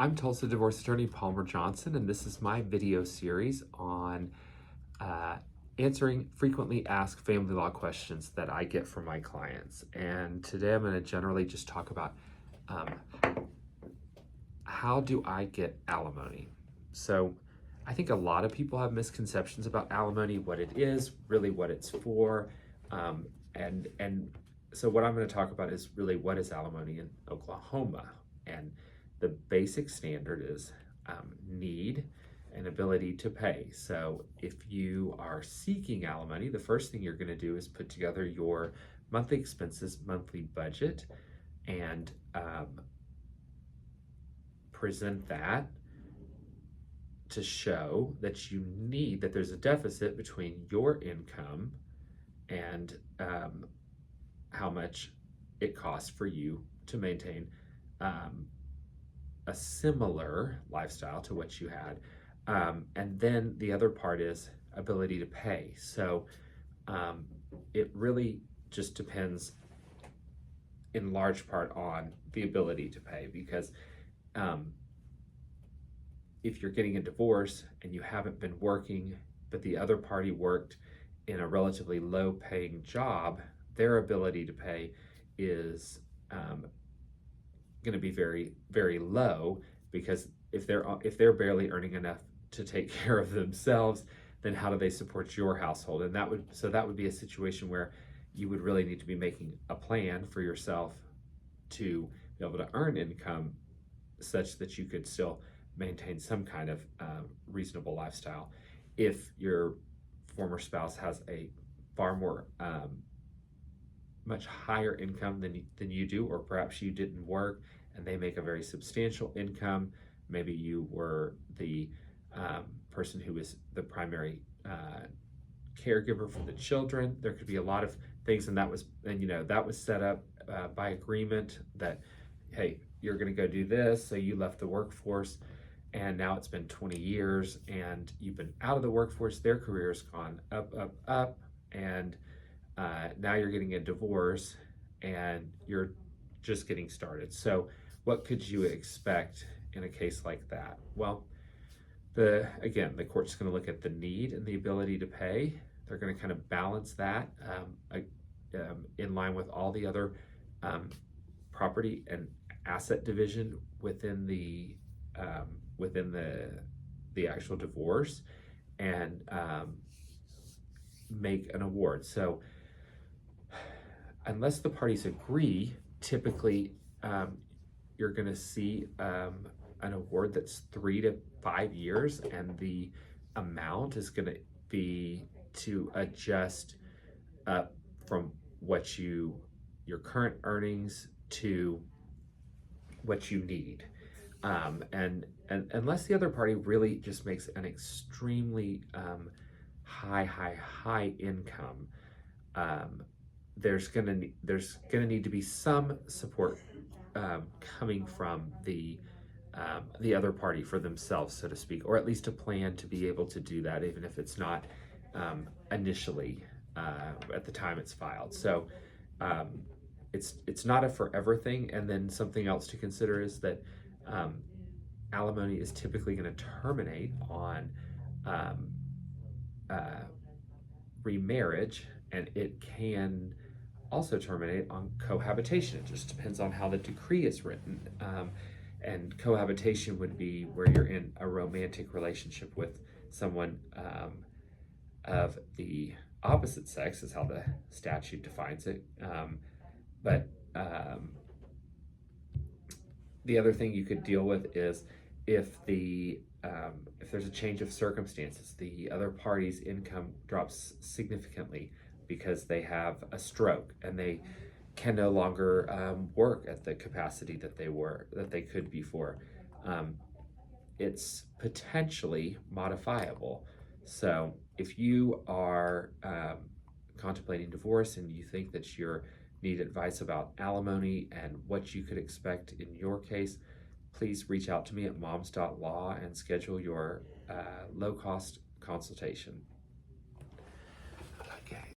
I'm Tulsa divorce attorney Palmer Johnson, and this is my video series on answering frequently asked family law questions that I get from my clients. And today I'm going to generally just talk about how do I get alimony. So I think a lot of people have misconceptions about alimony, what it is, really what it's for, and so what I'm going to talk about is really what is alimony in Oklahoma. And the basic standard is need and ability to pay. So if you are seeking alimony, the first thing you're going to do is put together your monthly expenses, monthly budget, and present that to show that you need, that there's a deficit between your income and how much it costs for you to maintain a similar lifestyle to what you had. And then the other part is ability to pay. So it really just depends in large part on the ability to pay, because if you're getting a divorce and you haven't been working, but the other party worked in a relatively low paying job, their ability to pay is going to be very, very low, because if they're barely earning enough to take care of themselves, then how do they support your household? And that would be a situation where you would really need to be making a plan for yourself to be able to earn income such that you could still maintain some kind of reasonable lifestyle. If your former spouse has a far more much higher income than you do, or perhaps you didn't work and they make a very substantial income, maybe you were the person who was the primary caregiver for the children. There could be a lot of things, and that was set up by agreement that, hey, you're going to go do this, so you left the workforce, and now it's been 20 years and you've been out of the workforce, their career's gone up, and now you're getting a divorce and you're just getting started. So what could you expect in a case like that? Well, the court's going to look at the need and the ability to pay. They're going to kind of balance that in line with all the other property and asset division within the actual divorce, and make an award. So unless the parties agree, typically you're going to see an award that's 3 to 5 years, and the amount is going to be to adjust up from what your current earnings to what you need. And unless the other party really just makes an extremely high income, there's gonna need to be some support coming from the other party for themselves, so to speak, or at least a plan to be able to do that, even if it's not initially at the time it's filed. So it's not a forever thing. And then something else to consider is that alimony is typically going to terminate on remarriage, and it can also terminate on cohabitation. It just depends on how the decree is written. And cohabitation would be where you're in a romantic relationship with someone of the opposite sex, is how the statute defines it. But the other thing you could deal with is if there's a change of circumstances, the other party's income drops significantly because they have a stroke and they can no longer work at the capacity that they could before. It's potentially modifiable. So if you are contemplating divorce and you think that you need advice about alimony and what you could expect in your case, please reach out to me at moms.law and schedule your low-cost consultation.